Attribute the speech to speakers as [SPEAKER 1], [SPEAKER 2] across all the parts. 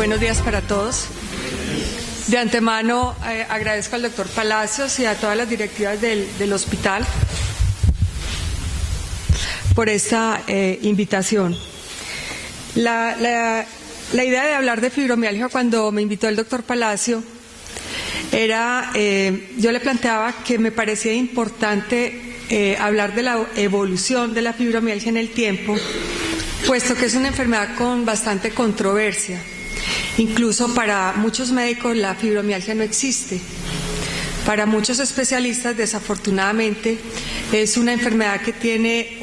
[SPEAKER 1] Buenos días para todos. De antemano agradezco al doctor Palacios y a todas las directivas del hospital por esta invitación. La idea de hablar de fibromialgia cuando me invitó el doctor Palacio era, yo le planteaba que me parecía importante hablar de la evolución de la fibromialgia en el tiempo, puesto que es una enfermedad con bastante controversia. Incluso para muchos médicos la fibromialgia no existe. Para muchos especialistas, desafortunadamente, es una enfermedad que tiene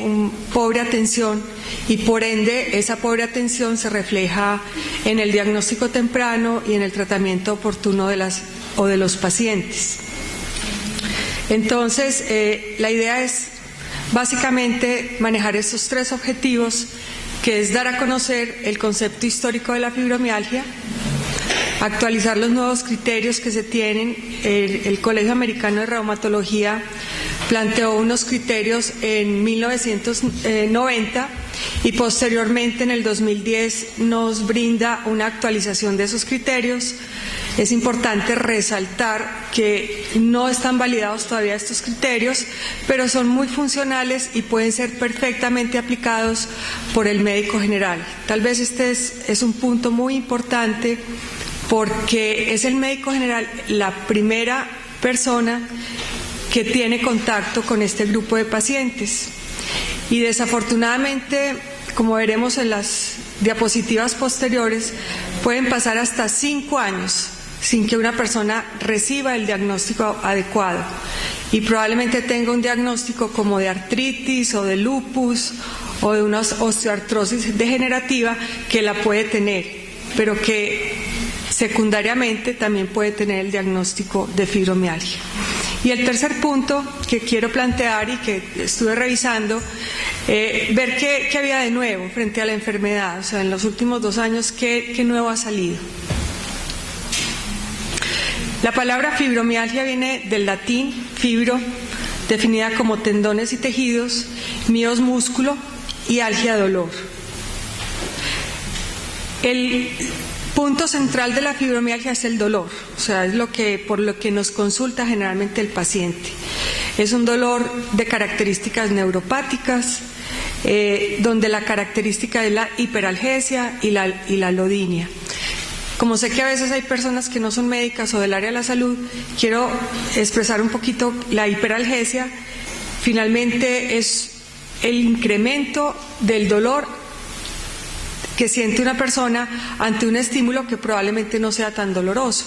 [SPEAKER 1] pobre atención y por ende esa pobre atención se refleja en el diagnóstico temprano y en el tratamiento oportuno de los pacientes. Entonces, la idea es básicamente manejar estos tres objetivos, que es dar a conocer el concepto histórico de la fibromialgia, actualizar los nuevos criterios que se tienen. El Colegio Americano de Reumatología planteó unos criterios en 1990 y posteriormente en el 2010 nos brinda una actualización de esos criterios. Es importante resaltar que no están validados todavía estos criterios, pero son muy funcionales y pueden ser perfectamente aplicados por el médico general. Tal vez este es un punto muy importante porque es el médico general la primera persona que tiene contacto con este grupo de pacientes. Y desafortunadamente, como veremos en las diapositivas posteriores, pueden pasar hasta 5 años sin que una persona reciba el diagnóstico adecuado y probablemente tenga un diagnóstico como de artritis o de lupus o de una osteoartrosis degenerativa que la puede tener, pero que secundariamente también puede tener el diagnóstico de fibromialgia. Y el tercer punto que quiero plantear y que estuve revisando, ver qué había de nuevo frente a la enfermedad, o sea, en los últimos 2 años, qué nuevo ha salido. La palabra fibromialgia viene del latín fibro, definida como tendones y tejidos, mios músculo y algia dolor. El punto central de la fibromialgia es el dolor, o sea, es por lo que nos consulta generalmente el paciente. Es un dolor de características neuropáticas, donde la característica es la hiperalgesia y la alodinia. Como sé que a veces hay personas que no son médicas o del área de la salud, quiero expresar un poquito la hiperalgesia. Finalmente es el incremento del dolor que siente una persona ante un estímulo que probablemente no sea tan doloroso.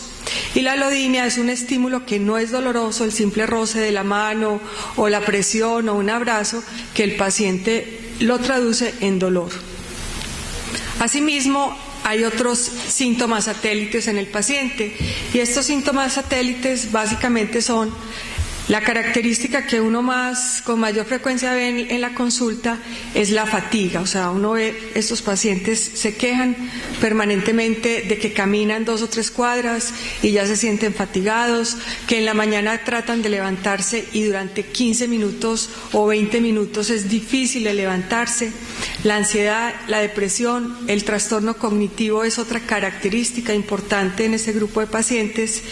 [SPEAKER 1] Y la alodinia es un estímulo que no es doloroso, el simple roce de la mano o la presión o un abrazo, que el paciente lo traduce en dolor. Asimismo, hay otros síntomas satélites en el paciente y estos síntomas satélites básicamente son la característica que uno con mayor frecuencia ve en la consulta es la fatiga, o sea, uno ve estos pacientes se quejan permanentemente de que caminan 2 o 3 cuadras y ya se sienten fatigados, que en la mañana tratan de levantarse y durante 15 minutos o 20 minutos es difícil de levantarse. La ansiedad, la depresión, el trastorno cognitivo es otra característica importante en este grupo de pacientes.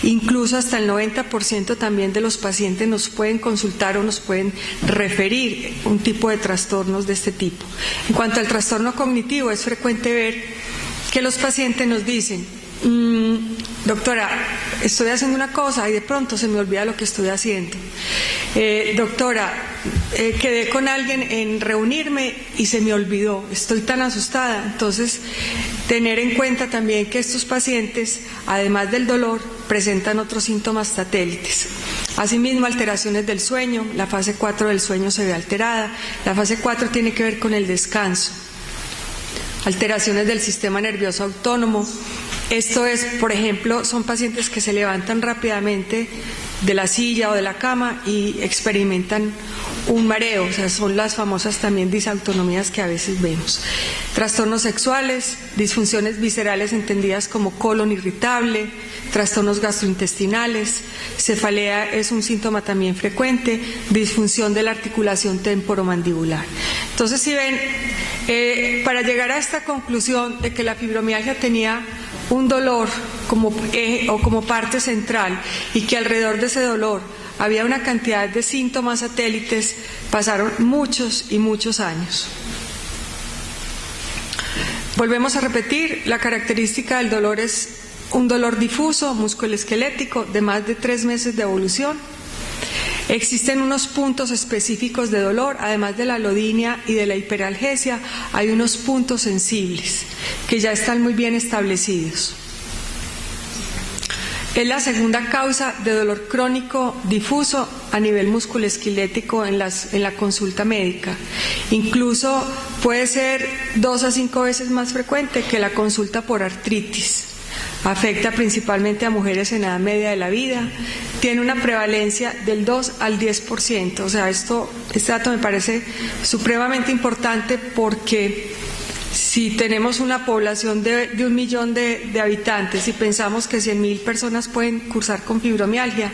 [SPEAKER 1] Incluso hasta el 90% también de los pacientes nos pueden consultar o nos pueden referir un tipo de trastornos de este tipo. En cuanto al trastorno cognitivo, es frecuente ver que los pacientes nos dicen: doctora, estoy haciendo una cosa y de pronto se me olvida lo que estoy haciendo. Doctora, quedé con alguien en reunirme y se me olvidó, estoy tan asustada. Entonces, tener en cuenta también que estos pacientes, además del dolor, presentan otros síntomas satélites. Asimismo, alteraciones del sueño, la fase 4 del sueño se ve alterada. La fase 4 tiene que ver con el descanso. Alteraciones del sistema nervioso autónomo. Esto es, por ejemplo, son pacientes que se levantan rápidamente de la silla o de la cama y experimentan un mareo, o sea, son las famosas también disautonomías que a veces vemos. Trastornos sexuales, disfunciones viscerales entendidas como colon irritable, trastornos gastrointestinales, cefalea es un síntoma también frecuente, disfunción de la articulación temporomandibular. Entonces, si ven, para llegar a esta conclusión de que la fibromialgia tenía un dolor como eje o como parte central y que alrededor de ese dolor había una cantidad de síntomas satélites, pasaron muchos y muchos años. Volvemos a repetir, la característica del dolor es un dolor difuso, musculoesquelético, de más de 3 meses de evolución. Existen unos puntos específicos de dolor, además de la alodinia y de la hiperalgesia, hay unos puntos sensibles que ya están muy bien establecidos. Es la segunda causa de dolor crónico difuso a nivel musculoesquelético en la consulta médica. Incluso puede ser 2 a 5 veces más frecuente que la consulta por artritis. Afecta principalmente a mujeres en edad media de la vida. Tiene una prevalencia del 2 al 10%. O sea, este dato me parece supremamente importante porque si tenemos una población de 1 millón de habitantes y pensamos que 100.000 personas pueden cursar con fibromialgia,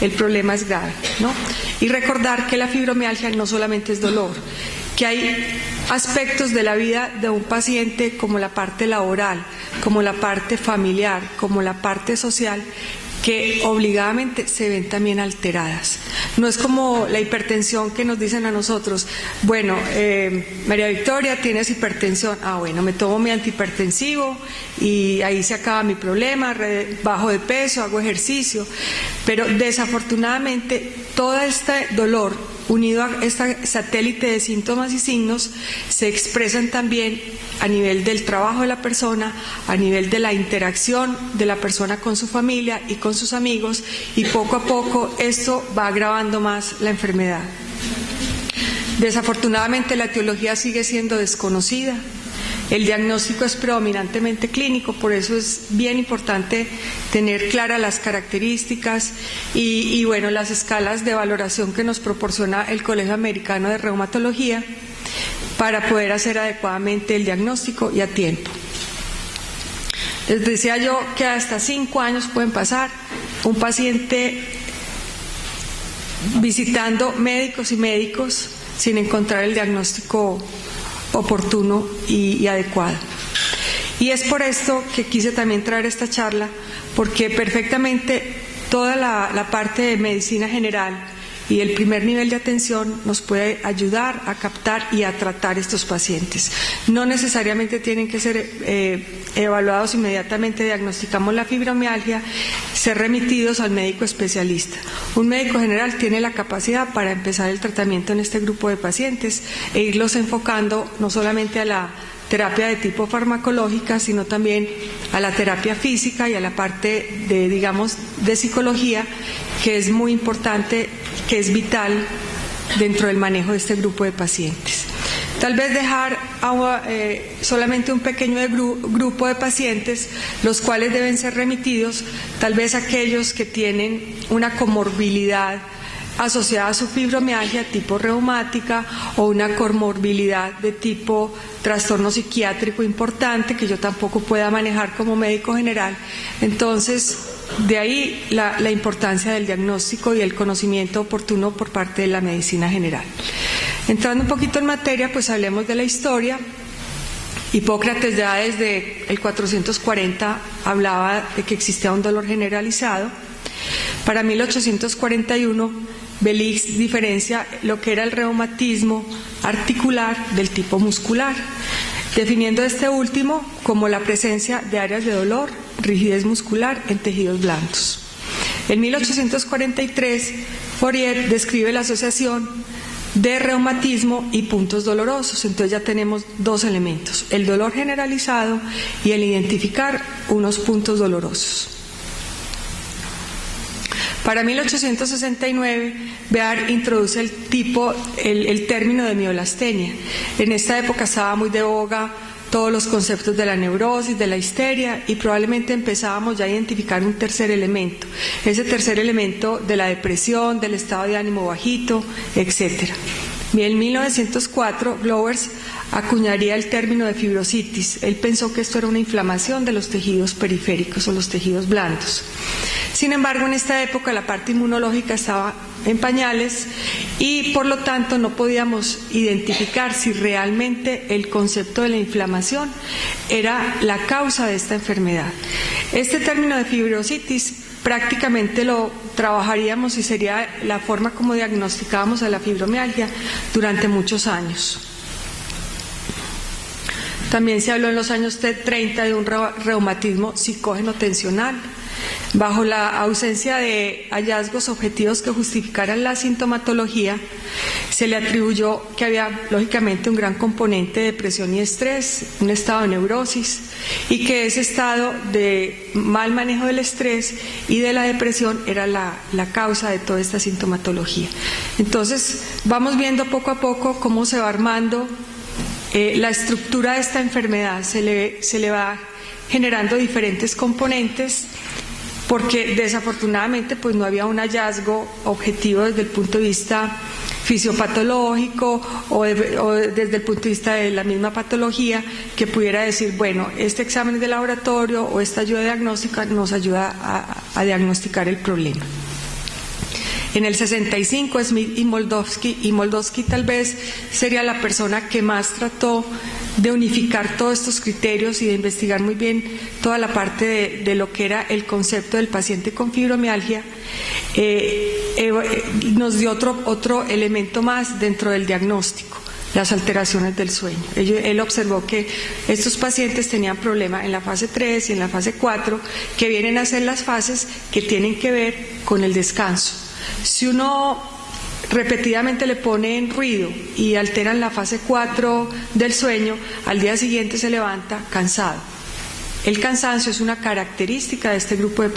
[SPEAKER 1] el problema es grave, ¿no? Y recordar que la fibromialgia no solamente es dolor, que hay aspectos de la vida de un paciente como la parte laboral, como la parte familiar, como la parte social, que obligadamente se ven también alteradas. No es como la hipertensión que nos dicen a nosotros, bueno, María Victoria, tienes hipertensión, bueno, me tomo mi antihipertensivo y ahí se acaba mi problema, bajo de peso, hago ejercicio, pero desafortunadamente todo este dolor unido a este satélite de síntomas y signos se expresan también a nivel del trabajo de la persona, a nivel de la interacción de la persona con su familia y con sus amigos, y poco a poco esto va agravando más la enfermedad. Desafortunadamente la etiología sigue siendo desconocida. El diagnóstico es predominantemente clínico, por eso es bien importante tener claras las características y bueno, las escalas de valoración que nos proporciona el Colegio Americano de Reumatología para poder hacer adecuadamente el diagnóstico y a tiempo. Les decía yo que hasta 5 años pueden pasar un paciente visitando médicos y médicos sin encontrar el diagnóstico oportuno y adecuado. Y es por esto que quise también traer esta charla, porque perfectamente toda la parte de medicina general y el primer nivel de atención nos puede ayudar a captar y a tratar estos pacientes. No necesariamente tienen que ser evaluados inmediatamente, diagnosticamos la fibromialgia, ser remitidos al médico especialista. Un médico general tiene la capacidad para empezar el tratamiento en este grupo de pacientes e irlos enfocando no solamente a la terapia de tipo farmacológica, sino también a la terapia física y a la parte de, digamos, de psicología, que es muy importante, que es vital dentro del manejo de este grupo de pacientes. Tal vez dejar solamente un pequeño grupo de pacientes, los cuales deben ser remitidos, tal vez aquellos que tienen una comorbilidad asociada a su fibromialgia tipo reumática o una comorbilidad de tipo trastorno psiquiátrico importante que yo tampoco pueda manejar como médico general. Entonces, de ahí la importancia del diagnóstico y el conocimiento oportuno por parte de la medicina general. Entrando un poquito en materia, pues hablemos de la historia. Hipócrates ya desde el 440 hablaba de que existía un dolor generalizado. Para 1841, Belix diferencia lo que era el reumatismo articular del tipo muscular, definiendo este último como la presencia de áreas de dolor, rigidez muscular en tejidos blandos. En 1843, Fourier describe la asociación de reumatismo y puntos dolorosos. Entonces ya tenemos 2 elementos, el dolor generalizado y el identificar unos puntos dolorosos. Para 1869, Bear introduce el término de miolastenia. En esta época estaba muy de boga todos los conceptos de la neurosis, de la histeria, y probablemente empezábamos ya a identificar un tercer elemento, ese tercer elemento de la depresión, del estado de ánimo bajito, etc. En 1904, Glowers acuñaría el término de fibrositis. Él pensó que esto era una inflamación de los tejidos periféricos o los tejidos blandos. Sin embargo, en esta época la parte inmunológica estaba en pañales y por lo tanto no podíamos identificar si realmente el concepto de la inflamación era la causa de esta enfermedad. Este término de fibrositis prácticamente lo trabajaríamos y sería la forma como diagnosticábamos a la fibromialgia durante muchos años. También se habló en los años 30 de un reumatismo psicógeno tensional. Bajo la ausencia de hallazgos objetivos que justificaran la sintomatología, se le atribuyó que había lógicamente un gran componente de depresión y estrés, un estado de neurosis, y que ese estado de mal manejo del estrés y de la depresión era la causa de toda esta sintomatología. Entonces, vamos viendo poco a poco cómo se va armando la estructura de esta enfermedad, se le va generando diferentes componentes, porque desafortunadamente pues no había un hallazgo objetivo desde el punto de vista fisiopatológico o desde el punto de vista de la misma patología que pudiera decir, bueno, este examen de laboratorio o esta ayuda diagnóstica nos ayuda a diagnosticar el problema. En el 65 Smith y Moldovsky tal vez sería la persona que más trató de unificar todos estos criterios y de investigar muy bien toda la parte de lo que era el concepto del paciente con fibromialgia. Nos dio otro elemento más dentro del diagnóstico, las alteraciones del sueño. Él observó que estos pacientes tenían problema en la fase 3 y en la fase 4, que vienen a ser las fases que tienen que ver con el descanso. Si uno repetidamente le pone en ruido y alteran la fase 4 del sueño, al día siguiente se levanta cansado. El cansancio es una característica de este grupo de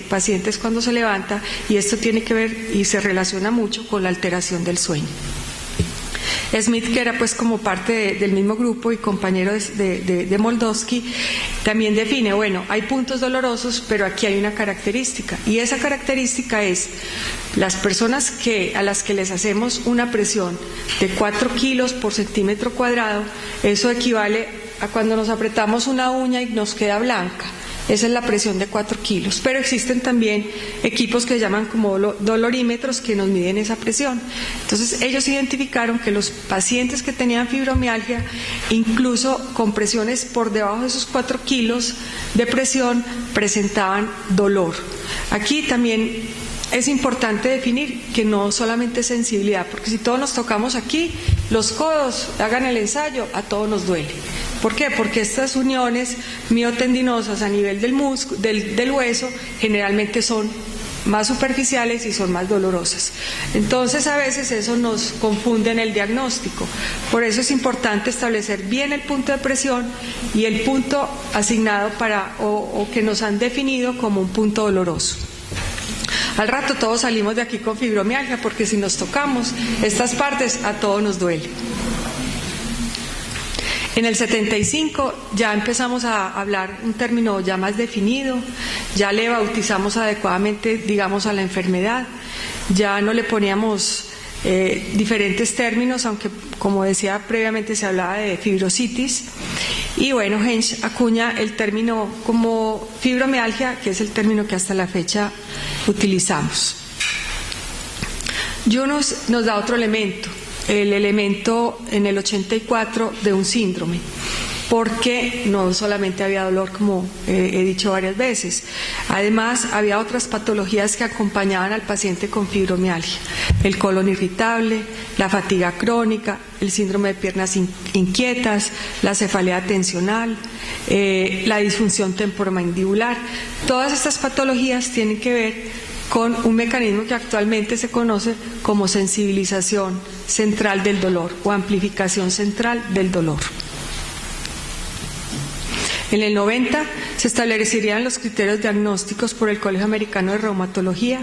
[SPEAKER 1] pacientes cuando se levanta, y esto tiene que ver y se relaciona mucho con la alteración del sueño. Smith, que era pues como parte del mismo grupo y compañero de Moldovsky, también define, bueno, hay puntos dolorosos, pero aquí hay una característica, y esa característica es las personas a las que les hacemos una presión de 4 kilos por centímetro cuadrado, eso equivale a cuando nos apretamos una uña y nos queda blanca. Esa es la presión de 4 kilos, pero existen también equipos que llaman como dolorímetros que nos miden esa presión. Entonces ellos identificaron que los pacientes que tenían fibromialgia, incluso con presiones por debajo de esos 4 kilos de presión, presentaban dolor. Aquí también es importante definir que no solamente sensibilidad, porque si todos nos tocamos aquí, los codos, hagan el ensayo, a todos nos duele. ¿Por qué? Porque estas uniones miotendinosas a nivel del hueso generalmente son más superficiales y son más dolorosas. Entonces a veces eso nos confunde en el diagnóstico. Por eso es importante establecer bien el punto de presión y el punto asignado o que nos han definido como un punto doloroso. Al rato todos salimos de aquí con fibromialgia, porque si nos tocamos estas partes a todos nos duele. En el 75 ya empezamos a hablar un término ya más definido, ya le bautizamos adecuadamente, digamos, a la enfermedad, ya no le poníamos diferentes términos, aunque como decía previamente se hablaba de fibrositis, y bueno, Hensch acuña el término como fibromialgia, que es el término que hasta la fecha utilizamos. Jonas nos da otro elemento, el elemento en el 84 de un síndrome, porque no solamente había dolor, como he dicho varias veces, además había otras patologías que acompañaban al paciente con fibromialgia: el colon irritable, la fatiga crónica, el síndrome de piernas inquietas, la cefalea tensional, la disfunción temporomandibular. Todas estas patologías tienen que ver con un mecanismo que actualmente se conoce como sensibilización central del dolor o amplificación central del dolor. En el 90 se establecerían los criterios diagnósticos por el Colegio Americano de Reumatología,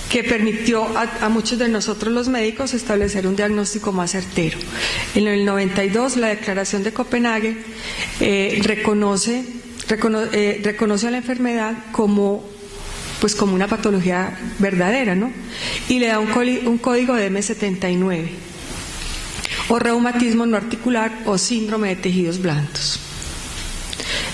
[SPEAKER 1] que permitió a muchos de nosotros los médicos establecer un diagnóstico más certero. En el 92 la Declaración de Copenhague reconoce a la enfermedad como una patología verdadera, ¿no? Y le da un código de M79, o reumatismo no articular o síndrome de tejidos blandos.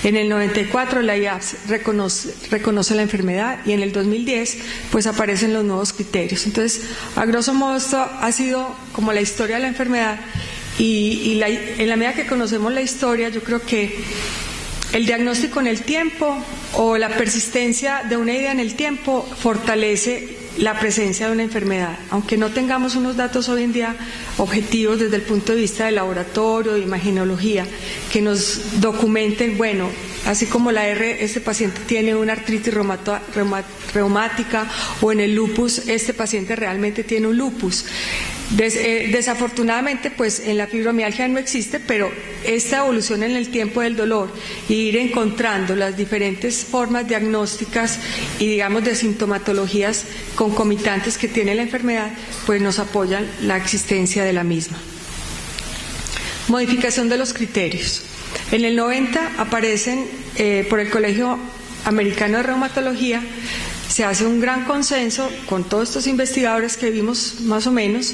[SPEAKER 1] En el 94 la IAPS reconoce la enfermedad y en el 2010 pues aparecen los nuevos criterios. Entonces, a grosso modo esto ha sido como la historia de la enfermedad y en la medida que conocemos la historia, yo creo que el diagnóstico en el tiempo o la persistencia de una idea en el tiempo fortalece la presencia de una enfermedad. Aunque no tengamos unos datos hoy en día objetivos desde el punto de vista del laboratorio, de imagenología, que nos documenten, bueno, así como este paciente tiene una artritis reumática o en el lupus, este paciente realmente tiene un lupus. Desafortunadamente, pues en la fibromialgia no existe, pero esta evolución en el tiempo del dolor y ir encontrando las diferentes formas diagnósticas y digamos de sintomatologías concomitantes que tiene la enfermedad, pues nos apoyan la existencia de la misma. Modificación de los criterios. En el 90 aparecen por el Colegio Americano de Reumatología, se hace un gran consenso con todos estos investigadores que vimos más o menos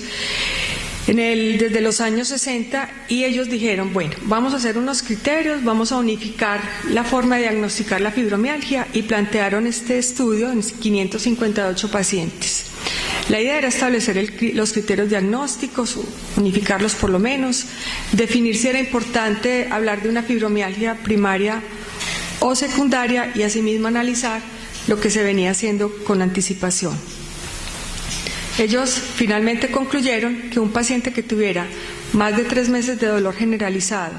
[SPEAKER 1] desde los años 60 y ellos dijeron, bueno, vamos a hacer unos criterios, vamos a unificar la forma de diagnosticar la fibromialgia y plantearon este estudio en 558 pacientes. La idea era establecer los criterios diagnósticos, unificarlos por lo menos, definir si era importante hablar de una fibromialgia primaria o secundaria y asimismo analizar lo que se venía haciendo con anticipación. Ellos finalmente concluyeron que un paciente que tuviera más de 3 meses de dolor generalizado,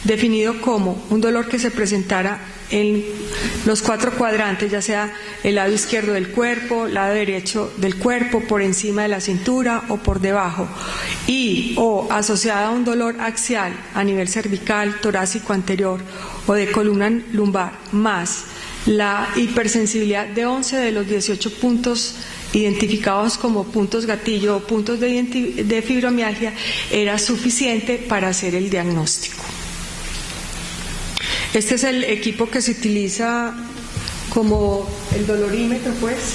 [SPEAKER 1] definido como un dolor que se presentara en los 4 cuadrantes, ya sea el lado izquierdo del cuerpo, lado derecho del cuerpo, por encima de la cintura o por debajo, o asociada a un dolor axial a nivel cervical, torácico anterior o de columna lumbar, más la hipersensibilidad de 11 de los 18 puntos identificados como puntos gatillo o puntos de fibromialgia, era suficiente para hacer el diagnóstico. Este es el equipo que se utiliza como el dolorímetro, pues.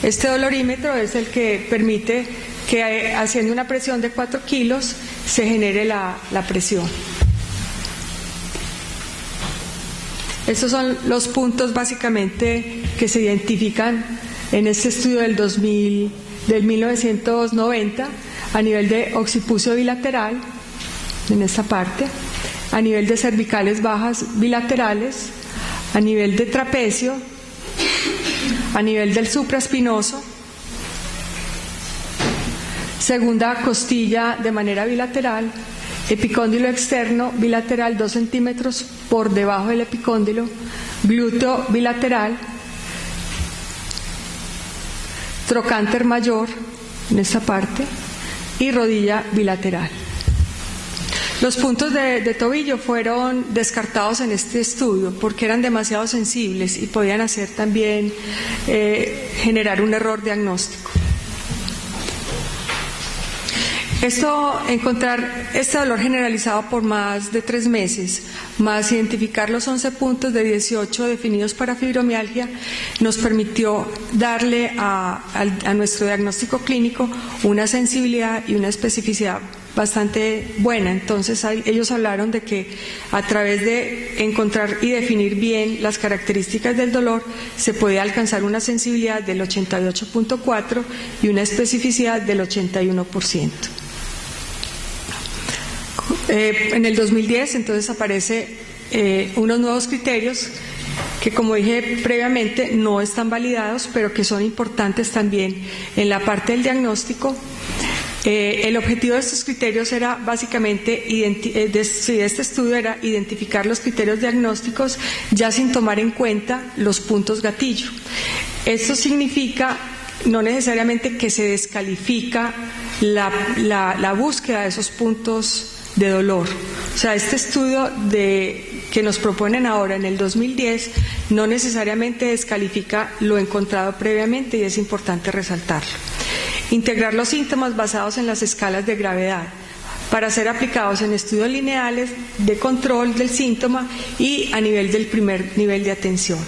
[SPEAKER 1] Este dolorímetro es el que permite que haciendo una presión de 4 kilos se genere la presión. Estos son los puntos básicamente que se identifican en este estudio del 1990 a nivel de occipucio bilateral, en esta parte, a nivel de cervicales bajas bilaterales, a nivel de trapecio, a nivel del supraespinoso, segunda costilla de manera bilateral, epicóndilo externo bilateral 2 centímetros por debajo del epicóndilo, glúteo bilateral, trocánter mayor en esta parte y rodilla bilateral. Los puntos de tobillo fueron descartados en este estudio porque eran demasiado sensibles y podían hacer también generar un error diagnóstico. Encontrar este dolor generalizado por más de 3 meses, más identificar los 11 puntos de 18 definidos para fibromialgia, nos permitió darle a nuestro diagnóstico clínico una sensibilidad y una especificidad bastante buena. Entonces ellos hablaron de que a través de encontrar y definir bien las características del dolor se podía alcanzar una sensibilidad del 88.4 y una especificidad del 81%. En el 2010 entonces aparece unos nuevos criterios que, como dije previamente, no están validados, pero que son importantes también en la parte del diagnóstico. El objetivo de estos criterios era básicamente, de este estudio era identificar los criterios diagnósticos ya sin tomar en cuenta los puntos gatillo. Esto significa no necesariamente que se descalifica la búsqueda de esos puntos de dolor. O sea, este estudio que nos proponen ahora en el 2010 no necesariamente descalifica lo encontrado previamente y es importante resaltarlo. Integrar los síntomas basados en las escalas de gravedad para ser aplicados en estudios lineales de control del síntoma y a nivel del primer nivel de atención.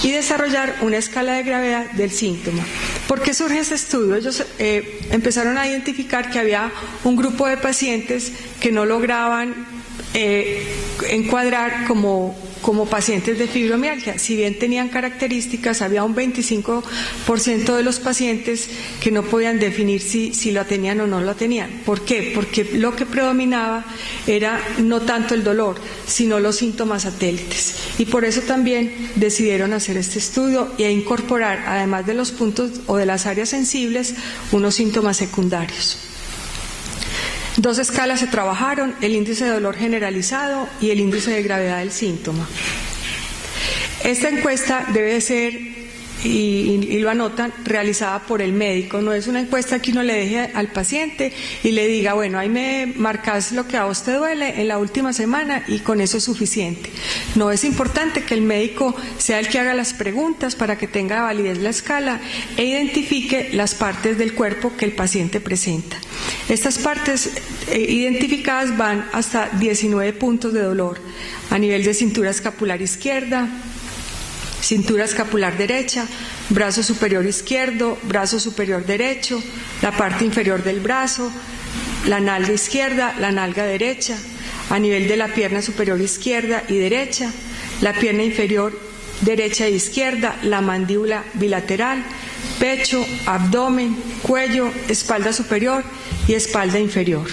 [SPEAKER 1] Y desarrollar una escala de gravedad del síntoma. ¿Por qué surge este estudio? Ellos empezaron a identificar que había un grupo de pacientes que no lograban encuadrar como como pacientes de fibromialgia. Si bien tenían características, había un 25% de los pacientes que no podían definir si lo tenían o no lo tenían. ¿Por qué? Porque lo que predominaba era no tanto el dolor, sino los síntomas satélites. Y por eso también decidieron hacer este estudio e incorporar, además de los puntos o de las áreas sensibles, unos síntomas secundarios. 2 escalas se trabajaron, el índice de dolor generalizado y el índice de gravedad del síntoma. Esta encuesta debe ser, y lo anotan, realizada por el médico. No es una encuesta que uno le deje al paciente y le diga, bueno, ahí me marcas lo que a vos te duele en la última semana y con eso es suficiente. No, es importante que el médico sea el que haga las preguntas para que tenga validez la escala e identifique las partes del cuerpo que el paciente presenta. Estas partes identificadas van hasta 19 puntos de dolor a nivel de cintura escapular izquierda, cintura escapular derecha, brazo superior izquierdo, brazo superior derecho, la parte inferior del brazo, la nalga izquierda, la nalga derecha, a nivel de la pierna superior izquierda y derecha, la pierna inferior derecha e izquierda, la mandíbula bilateral, pecho, abdomen, cuello, espalda superior y espalda inferior.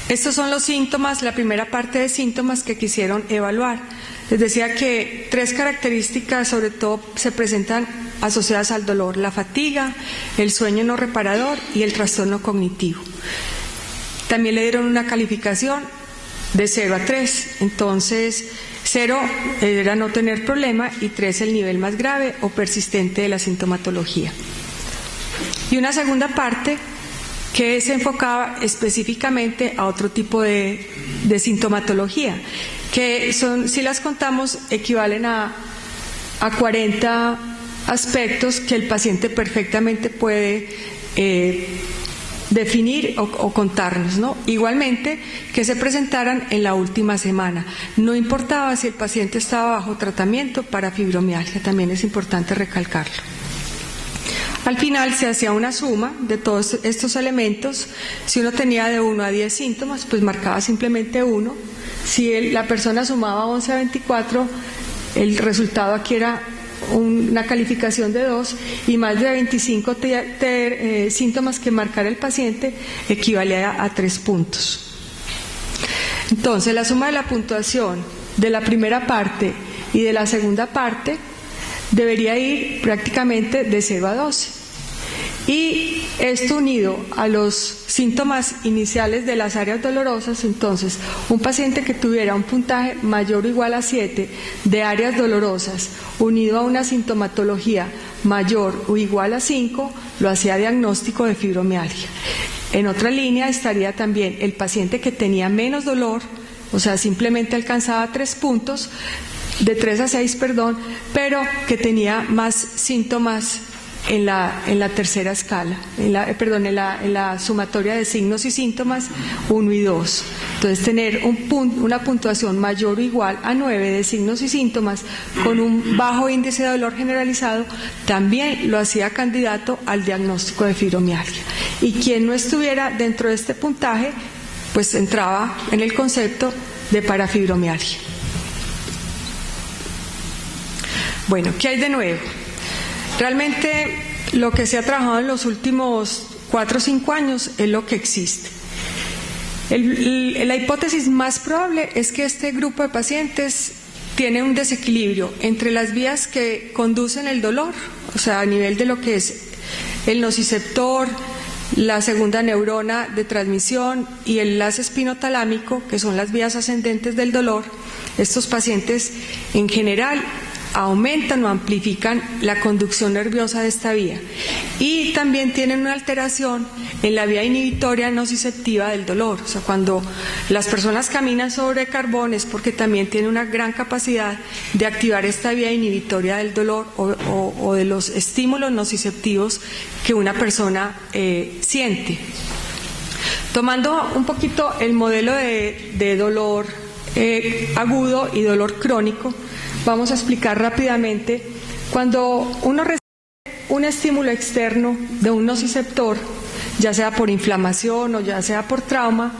[SPEAKER 1] Estos son los síntomas, la primera parte de síntomas que quisieron evaluar. Les decía que 3 características sobre todo se presentan asociadas al dolor: la fatiga, el sueño no reparador y el trastorno cognitivo. También le dieron una calificación de 0 a 3, entonces 0 era no tener problema y 3 el nivel más grave o persistente de la sintomatología. Y una segunda parte que se enfocaba específicamente a otro tipo de sintomatología, que son, si las contamos, equivalen a 40 aspectos que el paciente perfectamente puede definir o contarnos, ¿no? Igualmente, que se presentaran en la última semana. No importaba si el paciente estaba bajo tratamiento para fibromialgia, también es importante recalcarlo. Al final se hacía una suma de todos estos elementos. Si uno tenía de 1 a 10 síntomas, pues marcaba simplemente 1. Si la persona sumaba 11 a 24, el resultado aquí era una calificación de 2, y más de 25 síntomas que marcara el paciente equivalía a 3 puntos. Entonces, la suma de la puntuación de la primera parte y de la segunda parte debería ir prácticamente de 0 a 12. Y esto unido a los síntomas iniciales de las áreas dolorosas, entonces un paciente que tuviera un puntaje mayor o igual a 7 de áreas dolorosas unido a una sintomatología mayor o igual a 5, lo hacía diagnóstico de fibromialgia. En otra línea estaría también el paciente que tenía menos dolor, o sea, simplemente alcanzaba 3 puntos, de 3 a 6, pero que tenía más síntomas en la tercera escala, en la sumatoria de signos y síntomas 1 y 2. Entonces, tener una puntuación mayor o igual a 9 de signos y síntomas con un bajo índice de dolor generalizado también lo hacía candidato al diagnóstico de fibromialgia. Y quien no estuviera dentro de este puntaje, pues entraba en el concepto de parafibromialgia. Bueno, ¿qué hay de nuevo? Realmente lo que se ha trabajado en los últimos 4 o 5 años es lo que existe. La hipótesis más probable es que este grupo de pacientes tiene un desequilibrio entre las vías que conducen el dolor, o sea, a nivel de lo que es el nociceptor, la segunda neurona de transmisión y el enlace espinotalámico, que son las vías ascendentes del dolor. Estos pacientes en general aumentan o amplifican la conducción nerviosa de esta vía, y también tienen una alteración en la vía inhibitoria nociceptiva del dolor. O sea, cuando las personas caminan sobre carbón es porque también tienen una gran capacidad de activar esta vía inhibitoria del dolor o de los estímulos nociceptivos que una persona siente. Tomando un poquito el modelo de dolor agudo y dolor crónico, vamos a explicar rápidamente. Cuando uno recibe un estímulo externo de un nociceptor, ya sea por inflamación o ya sea por trauma,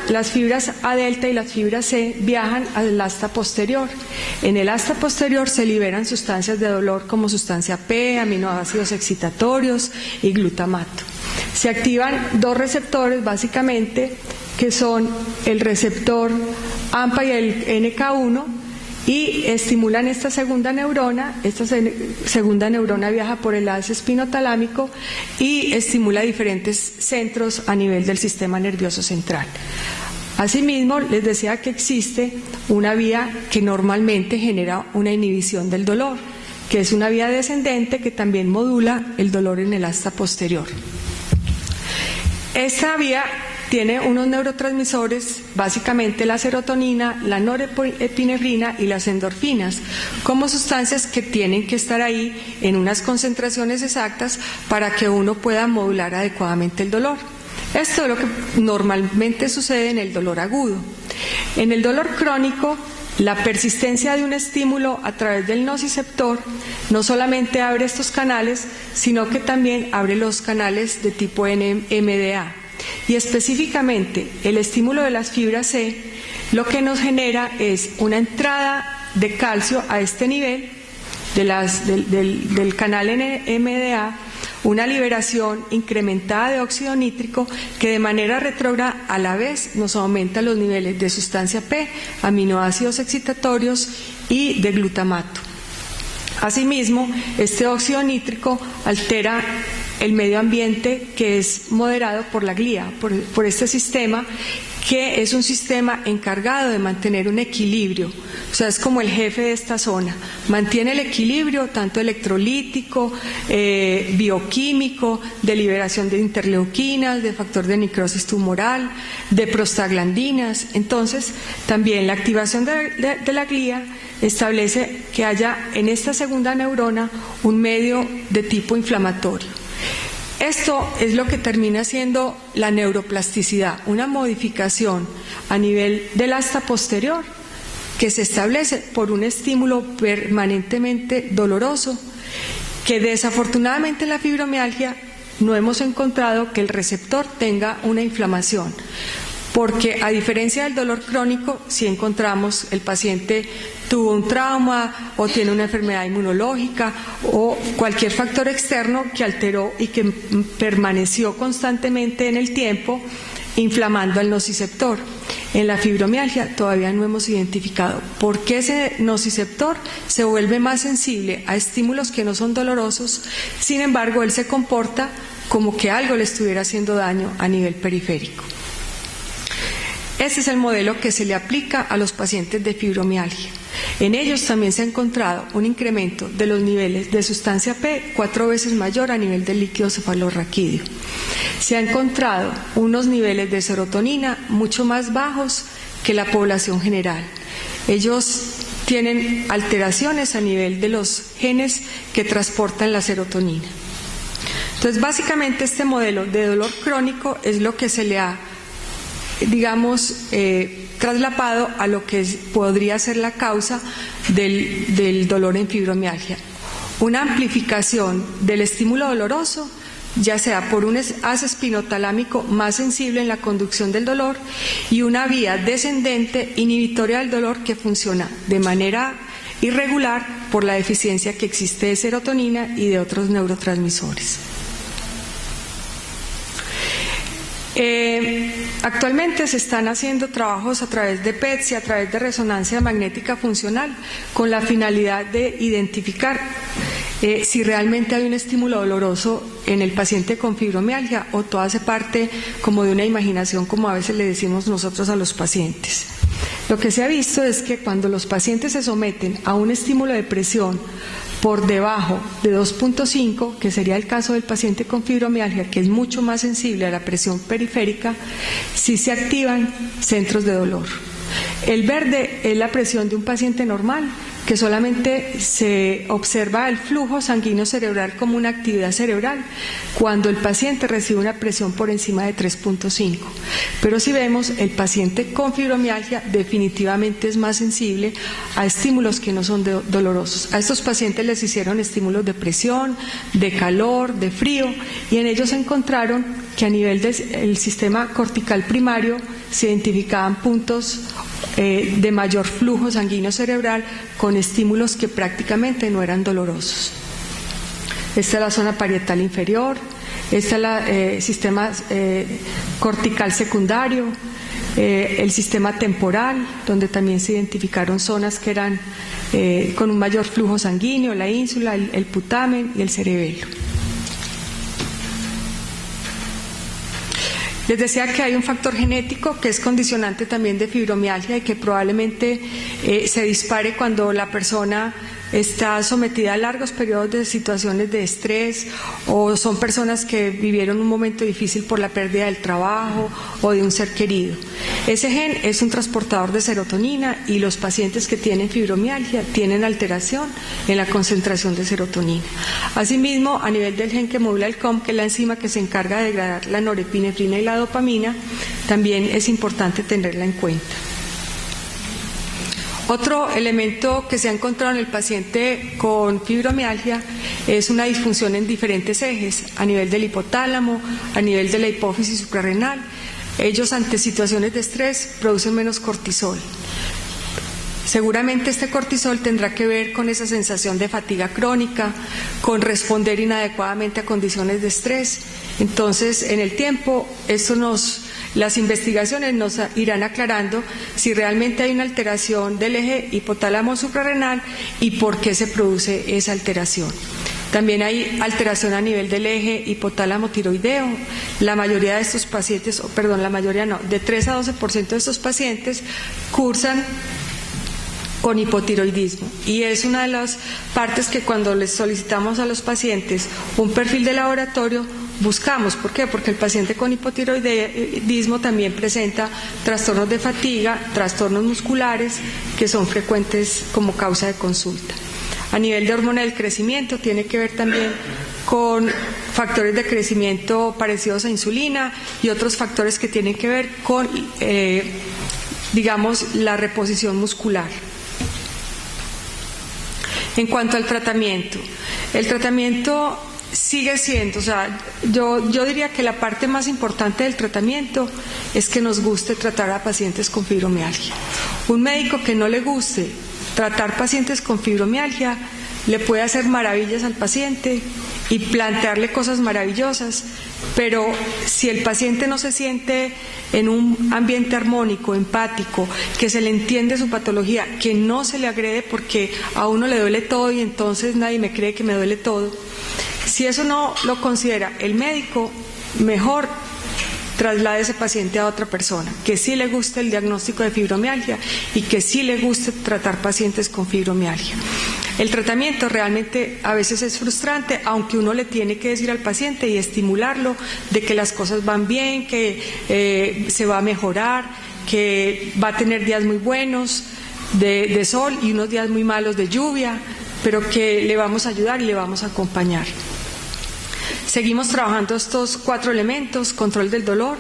[SPEAKER 1] las fibras A delta y las fibras C viajan al asta posterior. En el asta posterior se liberan sustancias de dolor como sustancia P, aminoácidos excitatorios y glutamato. Se activan dos receptores básicamente, que son el receptor AMPA y el NK1, y estimulan esta segunda neurona. Esta segunda neurona viaja por el haz espinotalámico y estimula diferentes centros a nivel del sistema nervioso central. Asimismo, les decía que existe una vía que normalmente genera una inhibición del dolor, que es una vía descendente que también modula el dolor en el asta posterior. Esta vía tiene unos neurotransmisores, básicamente la serotonina, la norepinefrina y las endorfinas, como sustancias que tienen que estar ahí en unas concentraciones exactas para que uno pueda modular adecuadamente el dolor. Esto es lo que normalmente sucede en el dolor agudo. En el dolor crónico, la persistencia de un estímulo a través del nociceptor no solamente abre estos canales, sino que también abre los canales de tipo NMDA. Y específicamente el estímulo de las fibras C lo que nos genera es una entrada de calcio a este nivel del canal NMDA, una liberación incrementada de óxido nítrico que de manera retrógrada a la vez nos aumenta los niveles de sustancia P, aminoácidos excitatorios y de glutamato. Asimismo, este óxido nítrico altera el medio ambiente, que es moderado por la glía, por este sistema, que es un sistema encargado de mantener un equilibrio. O sea, es como el jefe de esta zona. Mantiene el equilibrio tanto electrolítico, bioquímico, de liberación de interleuquinas, de factor de necrosis tumoral, de prostaglandinas. Entonces, también la activación de la glía establece que haya en esta segunda neurona un medio de tipo inflamatorio. Esto es lo que termina siendo la neuroplasticidad, una modificación a nivel del asta posterior que se establece por un estímulo permanentemente doloroso, que desafortunadamente en la fibromialgia no hemos encontrado que el receptor tenga una inflamación. Porque a diferencia del dolor crónico, si encontramos el paciente tuvo un trauma o tiene una enfermedad inmunológica o cualquier factor externo que alteró y que permaneció constantemente en el tiempo inflamando al nociceptor. En la fibromialgia todavía no hemos identificado por qué ese nociceptor se vuelve más sensible a estímulos que no son dolorosos, sin embargo él se comporta como que algo le estuviera haciendo daño a nivel periférico. Este es el modelo que se le aplica a los pacientes de fibromialgia. En ellos también se ha encontrado un incremento de los niveles de sustancia P 4 veces mayor a nivel del líquido cefalorraquídeo. Se ha encontrado unos niveles de serotonina mucho más bajos que la población general. Ellos tienen alteraciones a nivel de los genes que transportan la serotonina. Entonces, básicamente este modelo de dolor crónico es lo que se le ha traslapado a lo que podría ser la causa del dolor en fibromialgia. Una amplificación del estímulo doloroso, ya sea por un haz espinotalámico más sensible en la conducción del dolor y una vía descendente inhibitoria del dolor que funciona de manera irregular por la deficiencia que existe de serotonina y de otros neurotransmisores. Actualmente se están haciendo trabajos a través de PETs y a través de resonancia magnética funcional con la finalidad de identificar si realmente hay un estímulo doloroso en el paciente con fibromialgia o todo hace parte como de una imaginación, como a veces le decimos nosotros a los pacientes. Lo que se ha visto es que cuando los pacientes se someten a un estímulo de presión por debajo de 2.5, que sería el caso del paciente con fibromialgia, que es mucho más sensible a la presión periférica, sí se activan centros de dolor. El verde es la presión de un paciente normal, que solamente se observa el flujo sanguíneo cerebral como una actividad cerebral cuando el paciente recibe una presión por encima de 3.5. Pero si vemos, el paciente con fibromialgia definitivamente es más sensible a estímulos que no son dolorosos. A estos pacientes les hicieron estímulos de presión, de calor, de frío, y en ellos encontraron que a nivel del sistema cortical primario se identificaban puntos de mayor flujo sanguíneo cerebral con estímulos que prácticamente no eran dolorosos. Esta es la zona parietal inferior, esta es el sistema cortical secundario, el sistema temporal, donde también se identificaron zonas que eran con un mayor flujo sanguíneo, la ínsula, el putamen y el cerebelo. Les decía que hay un factor genético que es condicionante también de fibromialgia y que probablemente se dispare cuando la persona está sometida a largos periodos de situaciones de estrés o son personas que vivieron un momento difícil por la pérdida del trabajo o de un ser querido. Ese gen es un transportador de serotonina y los pacientes que tienen fibromialgia tienen alteración en la concentración de serotonina. Asimismo, a nivel del gen que modula el COMT, que es la enzima que se encarga de degradar la norepinefrina y la dopamina, también es importante tenerla en cuenta. Otro elemento que se ha encontrado en el paciente con fibromialgia es una disfunción en diferentes ejes, a nivel del hipotálamo, a nivel de la hipófisis suprarrenal. Ellos ante situaciones de estrés producen menos cortisol. Seguramente este cortisol tendrá que ver con esa sensación de fatiga crónica, con responder inadecuadamente a condiciones de estrés. Entonces, en el tiempo, las investigaciones nos irán aclarando si realmente hay una alteración del eje hipotálamo suprarrenal y por qué se produce esa alteración. También hay alteración a nivel del eje hipotálamo tiroideo. La mayoría de estos pacientes, de 3 a 12% de estos pacientes cursan con hipotiroidismo, y es una de las partes que cuando les solicitamos a los pacientes un perfil de laboratorio buscamos. ¿Por qué? Porque el paciente con hipotiroidismo también presenta trastornos de fatiga, trastornos musculares que son frecuentes como causa de consulta. A nivel de hormona del crecimiento tiene que ver también con factores de crecimiento parecidos a insulina y otros factores que tienen que ver con, la reposición muscular. En cuanto al tratamiento, el tratamiento sigue siendo, yo diría que la parte más importante del tratamiento es que nos guste tratar a pacientes con fibromialgia. Un médico que no le guste tratar pacientes con fibromialgia le puede hacer maravillas al paciente y plantearle cosas maravillosas, pero si el paciente no se siente en un ambiente armónico, empático, que se le entiende su patología, que no se le agrede porque a uno le duele todo y entonces nadie me cree que me duele todo, si eso no lo considera el médico, mejor traslade ese paciente a otra persona, que sí le guste el diagnóstico de fibromialgia y que sí le guste tratar pacientes con fibromialgia. El tratamiento realmente a veces es frustrante, aunque uno le tiene que decir al paciente y estimularlo de que las cosas van bien, que se va a mejorar, que va a tener días muy buenos de sol y unos días muy malos de lluvia, pero que le vamos a ayudar y le vamos a acompañar. Seguimos trabajando estos 4 elementos: control del dolor,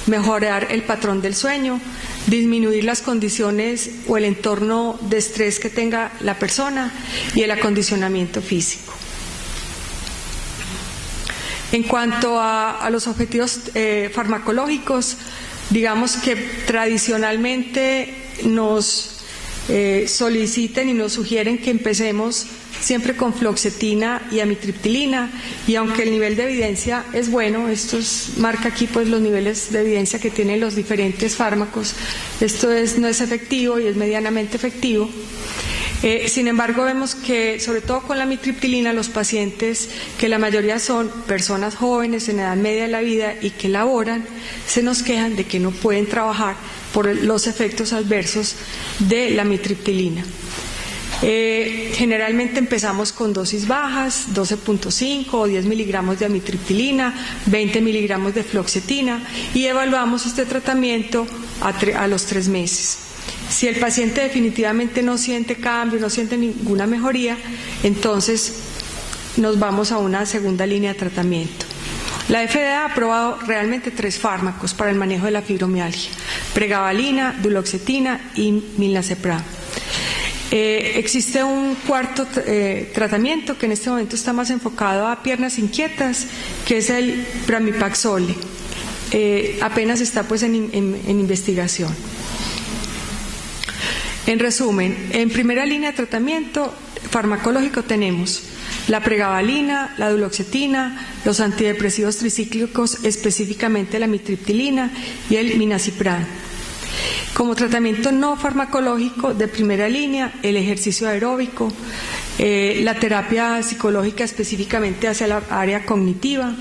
[SPEAKER 1] mejorar el patrón del sueño, disminuir las condiciones o el entorno de estrés que tenga la persona y el acondicionamiento físico. En cuanto a los objetivos farmacológicos, digamos que tradicionalmente nos soliciten y nos sugieren que empecemos siempre con fluoxetina y amitriptilina, y aunque el nivel de evidencia es bueno, marca aquí pues los niveles de evidencia que tienen los diferentes fármacos, no es efectivo y es medianamente efectivo. Sin embargo, vemos que sobre todo con la amitriptilina los pacientes, que la mayoría son personas jóvenes en edad media de la vida y que laboran, se nos quejan de que no pueden trabajar por los efectos adversos de la amitriptilina. Generalmente empezamos con dosis bajas, 12.5 o 10 miligramos de amitriptilina, 20 miligramos de fluoxetina, y evaluamos este tratamiento a los 3 meses. Si el paciente definitivamente no siente cambio, no siente ninguna mejoría, entonces nos vamos a una segunda línea de tratamiento. La FDA ha aprobado realmente 3 fármacos para el manejo de la fibromialgia: pregabalina, duloxetina y milnacipran. Existe un cuarto tratamiento que en este momento está más enfocado a piernas inquietas, que es el pramipaxole. Apenas está pues en investigación. En resumen, en primera línea de tratamiento farmacológico tenemos la pregabalina, la duloxetina, los antidepresivos tricíclicos, específicamente la amitriptilina y el milnacipran. Como tratamiento no farmacológico de primera línea, el ejercicio aeróbico, la terapia psicológica específicamente hacia la área cognitiva,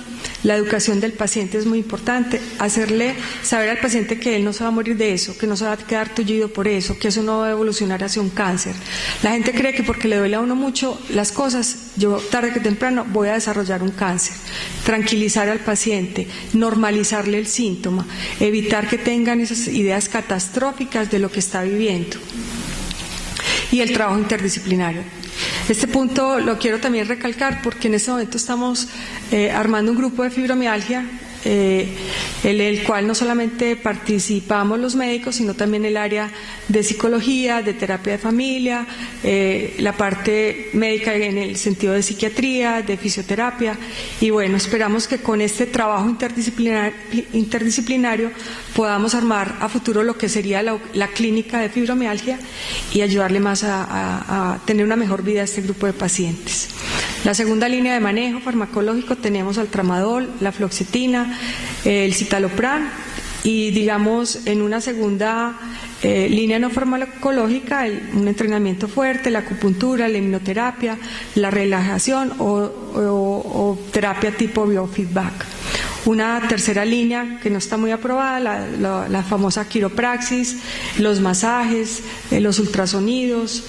[SPEAKER 1] la educación del paciente es muy importante, hacerle saber al paciente que él no se va a morir de eso, que no se va a quedar tullido por eso, que eso no va a evolucionar hacia un cáncer. La gente cree que porque le duele a uno mucho las cosas, yo tarde que temprano voy a desarrollar un cáncer. Tranquilizar al paciente, normalizarle el síntoma, evitar que tengan esas ideas catastróficas de lo que está viviendo. Y el trabajo interdisciplinario. Este punto lo quiero también recalcar porque en este momento estamos armando un grupo de fibromialgia en el cual no solamente participamos los médicos, sino también el área de psicología, de terapia de familia, la parte médica en el sentido de psiquiatría, de fisioterapia, y bueno, esperamos que con este trabajo interdisciplinario podamos armar a futuro lo que sería la clínica de fibromialgia y ayudarle más a tener una mejor vida a este grupo de pacientes. La segunda línea de manejo farmacológico tenemos al tramadol, la fluoxetina, el citalopram, y digamos en una segunda línea no farmacológica un entrenamiento fuerte, la acupuntura, la hipnoterapia, la relajación o terapia tipo biofeedback. Una tercera línea que no está muy aprobada, la famosa quiropraxis, los masajes, los ultrasonidos.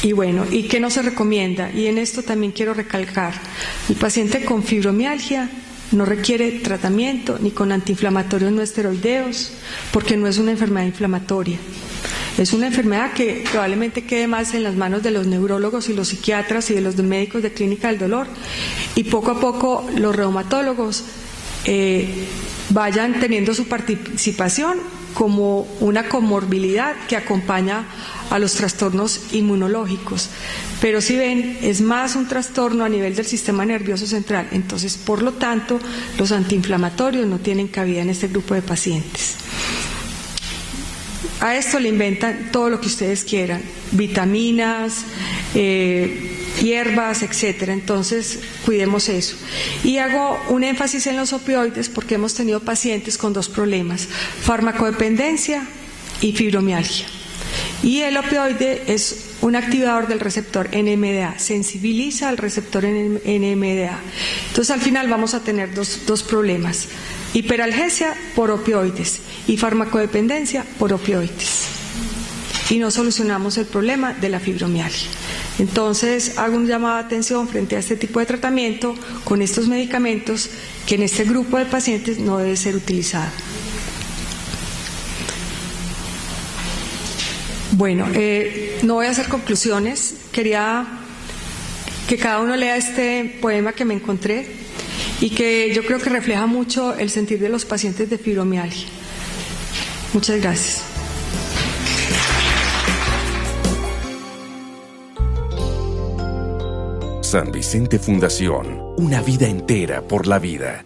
[SPEAKER 1] Y bueno, ¿y qué no se recomienda? Y en esto también quiero recalcar, el paciente con fibromialgia no requiere tratamiento ni con antiinflamatorios no esteroideos, porque no es una enfermedad inflamatoria. Es una enfermedad que probablemente quede más en las manos de los neurólogos y los psiquiatras y de los médicos de clínica del dolor, y poco a poco los reumatólogos vayan teniendo su participación como una comorbilidad que acompaña a los trastornos inmunológicos. Pero si ven, es más un trastorno a nivel del sistema nervioso central. Entonces, por lo tanto, los antiinflamatorios no tienen cabida en este grupo de pacientes. A esto le inventan todo lo que ustedes quieran, vitaminas, hierbas, etcétera. Entonces, cuidemos eso. Y hago un énfasis en los opioides porque hemos tenido pacientes con 2 problemas: farmacodependencia y fibromialgia. Y el opioide es un activador del receptor NMDA, sensibiliza al receptor NMDA. Entonces, al final vamos a tener dos problemas: hiperalgesia por opioides y farmacodependencia por opioides. Y no solucionamos el problema de la fibromialgia. Entonces, hago un llamado de atención frente a este tipo de tratamiento con estos medicamentos que en este grupo de pacientes no debe ser utilizado. Bueno, no voy a hacer conclusiones. Quería que cada uno lea este poema que me encontré y que yo creo que refleja mucho el sentir de los pacientes de fibromialgia. Muchas gracias.
[SPEAKER 2] San Vicente Fundación, una vida entera por la vida.